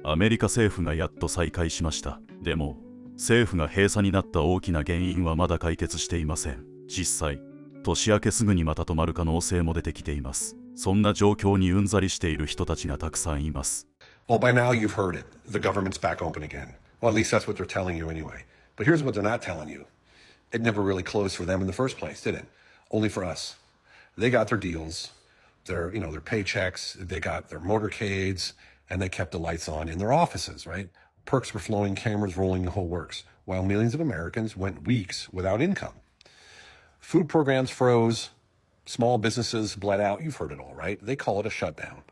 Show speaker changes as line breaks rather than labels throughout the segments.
アメリカ政府がやっと再開しました。でも、政府が閉鎖になった大きな原因はまだ解決していません。実際、年明けすぐにまた止まる可能性も出てきています。そんな状況にうんざりしている人たちがたくさんいます。
Well, by now you've heard it. The government's back open again. Well, at least that's what they're telling you anyway. But here's what they're not telling you. It never really closed for them in the first place, did it? Only for us. They got their deals, their paychecks, they got their motorcades, and they kept the lights on in their offices, right? Perks were flowing, cameras rolling, the whole works, while millions of Americans went weeks without income. Food programs froze, small businesses bled out. You've heard it all, right? They call it a shutdown.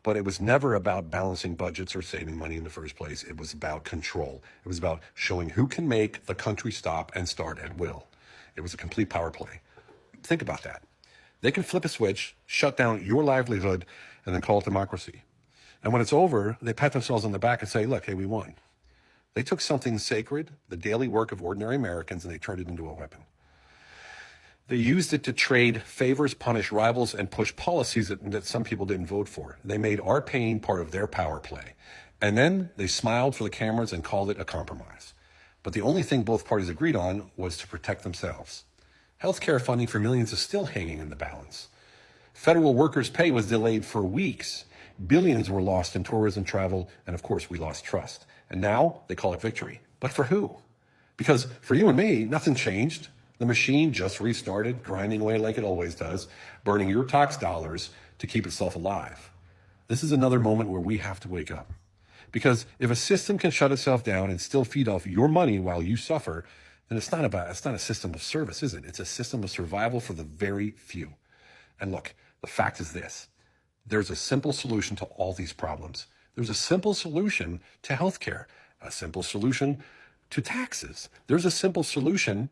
But it was never about balancing budgets or saving money in the first place. It was about control. It was about showing who can make the country stop and start at will. It was a complete power play. Think about that. They can flip a switch, shut down your livelihood, and then call it democracy. And when it's over, they pat themselves on the back and say, look, hey, we won. They took something sacred, the daily work of ordinary Americans, and they turned it into a weapon. They used it to trade favors, punish rivals, and push policies that some people didn't vote for. They made our pain part of their power play. And then they smiled for the cameras and called it a compromise. But the only thing both parties agreed on was to protect themselves. Healthcare funding for millions is still hanging in the balance. Federal workers' pay was delayed for weeks. Billions were lost in tourism travel, and of course, we lost trust. And now they call it victory. But for who? Because for you and me, nothing changed. The machine just restarted, grinding away like it always does, burning your tax dollars to keep itself alive. This is another moment where we have to wake up. Because if a system can shut itself down and still feed off your money while you suffer, then it's not a system of service, is it? It's a system of survival for the very few. And look, the fact is this. There's a simple solution to all these problems. There's a simple solution to healthcare, a simple solution to taxes. There's a simple solution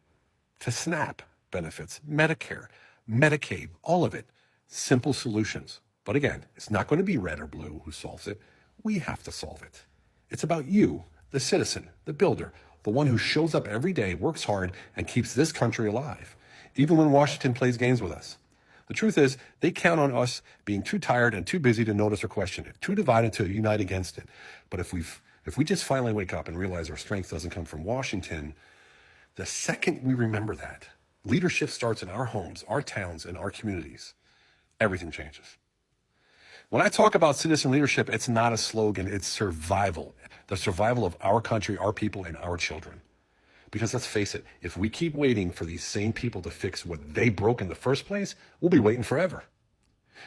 to SNAP benefits, Medicare, Medicaid, all of it. Simple solutions. But again, it's not going to be red or blue who solves it. We have to solve it. It's about you, the citizen, the builder, the one who shows up every day, works hard, and keeps this country alive, even when Washington plays games with us. The truth is, they count on us being too tired and too busy to notice or question it, too divided to unite against it. But if we just finally wake up and realize our strength doesn't come from Washington, the second we remember that, leadership starts in our homes, our towns, and our communities, everything changes. When I talk about citizen leadership, it's not a slogan, it's survival. The survival of our country, our people, and our children. Because let's face it, if we keep waiting for these same people to fix what they broke in the first place, we'll be waiting forever.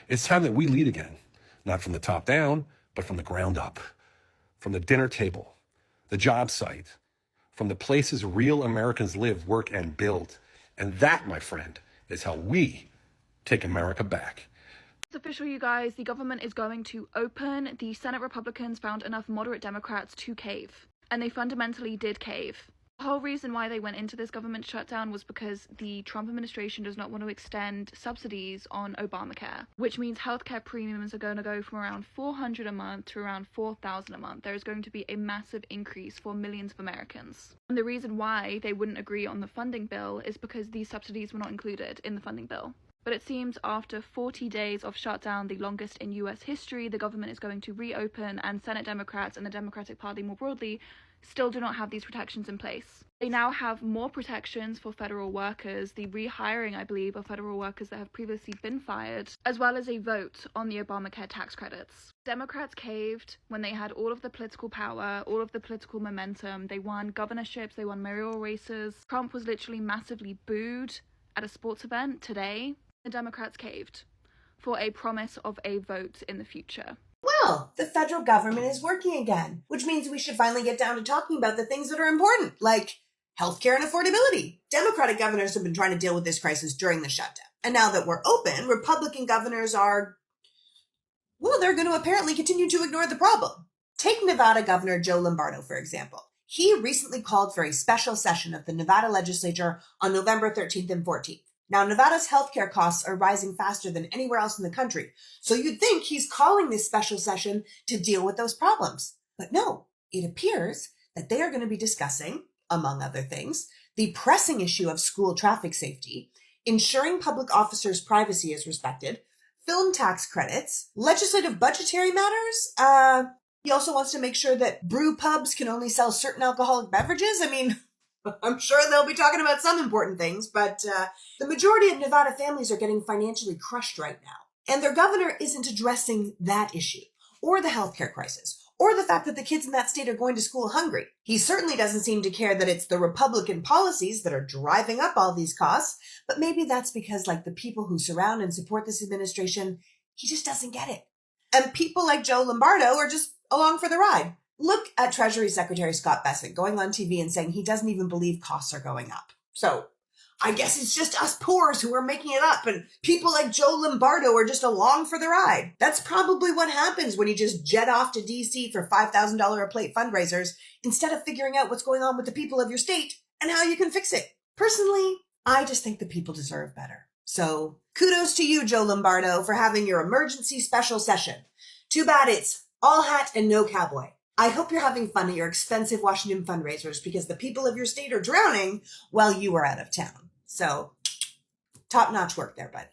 It's time that we lead again, not from the top down, but from the ground up, from the dinner table, the job site, from the places real Americans live, work, and build. And that, my friend, is how we take America back.
It's official, you guys. The government is going to open. The Senate Republicans found enough moderate Democrats to cave. And they fundamentally did cave. The whole reason why they went into this government shutdown was because the Trump administration does not want to extend subsidies on Obamacare, which means healthcare premiums are going to go from around $400 a month to around $4,000 a month. There is going to be a massive increase for millions of Americans. And the reason why they wouldn't agree on the funding bill is because these subsidies were not included in the funding bill. But it seems after 40 days of shutdown, the longest in US history, the government is going to reopen, and Senate Democrats and the Democratic Party more broadly still do not have these protections in place. They now have more protections for federal workers, the rehiring, I believe, of federal workers that have previously been fired, as well as a vote on the Obamacare tax credits. Democrats caved when they had all of the political power, all of the political momentum. They won governorships, they won mayoral races. Trump was literally massively booed at a sports event today. The Democrats caved for a promise of a vote in the future.
Well, the federal government is working again, which means we should finally get down to talking about the things that are important, like healthcare and affordability. Democratic governors have been trying to deal with this crisis during the shutdown. And now that we're open, Republican governors they're going to apparently continue to ignore the problem. Take Nevada Governor Joe Lombardo, for example. He recently called for a special session of the Nevada legislature on November 13th and 14th. Now, Nevada's healthcare costs are rising faster than anywhere else in the country, so you'd think he's calling this special session to deal with those problems. But no, it appears that they are going to be discussing, among other things, the pressing issue of school traffic safety, ensuring public officers' privacy is respected, film tax credits, legislative budgetary matters, He also wants to make sure that brew pubs can only sell certain alcoholic beverages. I mean, I'm sure they'll be talking about some important things, but the majority of Nevada families are getting financially crushed right now. And their governor isn't addressing that issue, or the healthcare crisis, or the fact that the kids in that state are going to school hungry. He certainly doesn't seem to care that it's the Republican policies that are driving up all these costs, but maybe that's because, like the people who surround and support this administration, he just doesn't get it. And people like Joe Lombardo are just along for the ride. Look at Treasury Secretary Scott Bessent going on TV and saying he doesn't even believe costs are going up. So I guess it's just us poors who are making it up, and people like Joe Lombardo are just along for the ride. That's probably what happens when you just jet off to DC for $5,000 a plate fundraisers instead of figuring out what's going on with the people of your state and how you can fix it. Personally, I just think the people deserve better. So kudos to you, Joe Lombardo, for having your emergency special session. Too bad it's all hat and no cowboy. I hope you're having fun at your expensive Washington fundraisers because the people of your state are drowning while you are out of town. So, top-notch work there, buddy.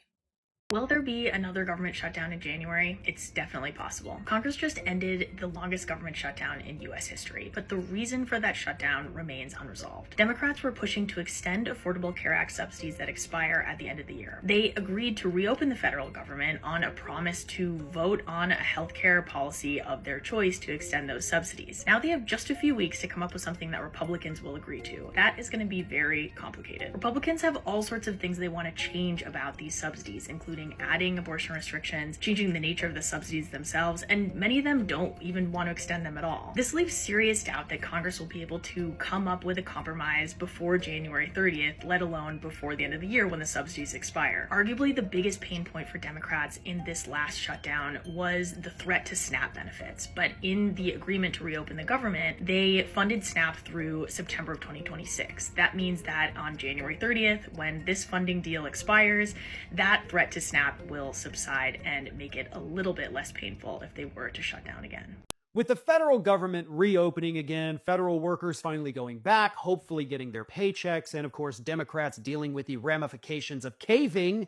Will there be another government shutdown in January? It's definitely possible. Congress just ended the longest government shutdown in US history, but the reason for that shutdown remains unresolved. Democrats were pushing to extend Affordable Care Act subsidies that expire at the end of the year. They agreed to reopen the federal government on a promise to vote on a healthcare policy of their choice to extend those subsidies. Now they have just a few weeks to come up with something that Republicans will agree to. That is going to be very complicated. Republicans have all sorts of things they want to change about these subsidies, including adding abortion restrictions, changing the nature of the subsidies themselves, and many of them don't even want to extend them at all. This leaves serious doubt that Congress will be able to come up with a compromise before January 30th, let alone before the end of the year when the subsidies expire. Arguably, the biggest pain point for Democrats in this last shutdown was the threat to SNAP benefits, but in the agreement to reopen the government, they funded SNAP through September of 2026. That means that on January 30th, when this funding deal expires, that threat to SNAP will subside and make it a little bit less painful if they were to shut down again.
With the federal government reopening again, federal workers finally going back, hopefully getting their paychecks, and of course, Democrats dealing with the ramifications of caving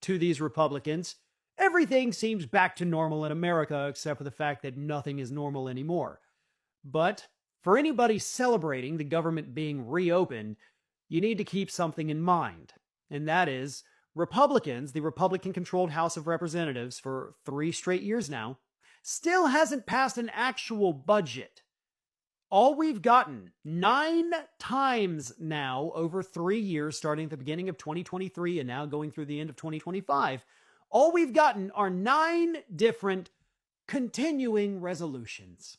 to these Republicans, everything seems back to normal in America, except for the fact that nothing is normal anymore. But for anybody celebrating the government being reopened, you need to keep something in mind, and that is Republicans, the Republican-controlled House of Representatives for 3 straight years now, still hasn't passed an actual budget. All we've gotten 9 times now over 3 years, starting at the beginning of 2023 and now going through the end of 2025, all we've gotten are 9 different continuing resolutions.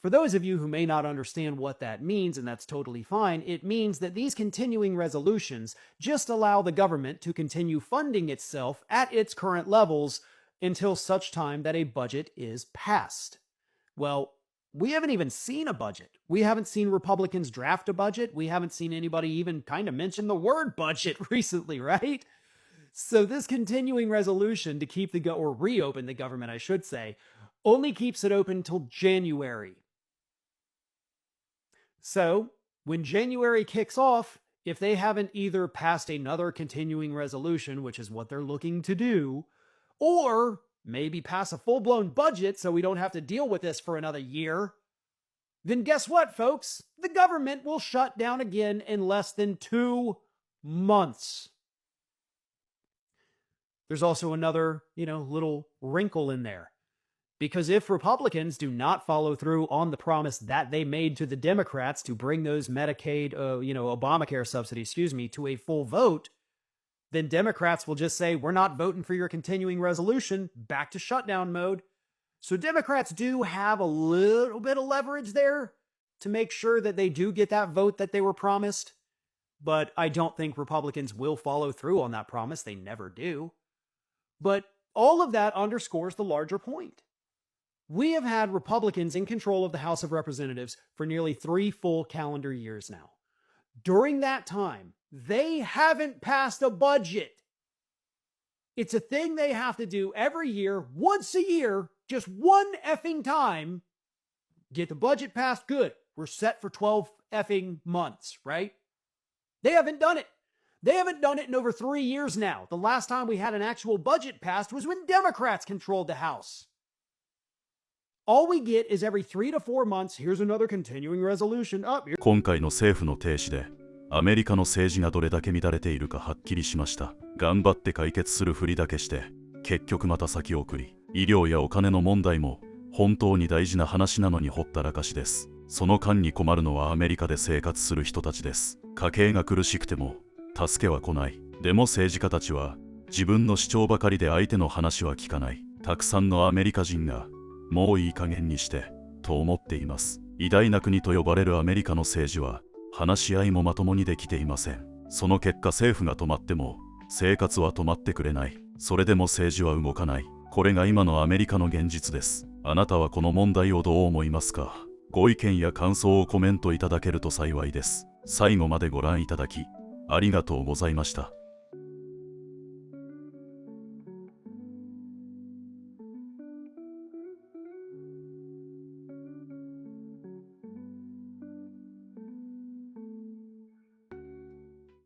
For those of you who may not understand what that means, and that's totally fine, it means that these continuing resolutions just allow the government to continue funding itself at its current levels until such time that a budget is passed. Well, we haven't even seen a budget. We haven't seen Republicans draft a budget. We haven't seen anybody even kind of mention the word budget recently, right? So this continuing resolution to keep or reopen the government, I should say, only keeps it open till January. So, when January kicks off, if they haven't either passed another continuing resolution, which is what they're looking to do, or maybe pass a full-blown budget so we don't have to deal with this for another year, then guess what, folks? The government will shut down again in less than 2 months. There's also another, little wrinkle in there. Because if Republicans do not follow through on the promise that they made to the Democrats to bring those Medicaid, Obamacare subsidies, to a full vote, then Democrats will just say, we're not voting for your continuing resolution, back to shutdown mode. So Democrats do have a little bit of leverage there to make sure that they do get that vote that they were promised. But I don't think Republicans will follow through on that promise. They never do. But all of that underscores the larger point. We have had Republicans in control of the House of Representatives for nearly 3 full calendar years now. During that time, they haven't passed a budget. It's a thing they have to do every year, once a year, just one effing time. Get the budget passed, good. We're set for 12 effing months, right? They haven't done it. They haven't done it in over 3 years now. The last time we had an actual budget passed was when Democrats controlled the House. All we get is every 3 to 4 months, here's another continuing resolution.
今回の政府の停止でアメリカの政治がどれだけ乱れているかはっきりしました。頑張って解決するふりだけして結局また先送り、医療やお金の問題も本当に大事な話なのにほったらかしです。その間に困るのはアメリカで生活する人たちです。家計が苦しくても助けは来ない。でも政治家たちは自分の主張ばかりで相手の話は聞かない。たくさんのアメリカ人がもういい加減にしてと思っています。偉大な国と呼ばれるアメリカの政治は話し合いもまともにできていません。その結果政府が止まっても生活は止まってくれない。それでも政治は動かない。これが今のアメリカの現実です。あなたはこの問題をどう思いますか？ご意見や感想をコメントいただけると幸いです。最後までご覧いただきありがとうございました。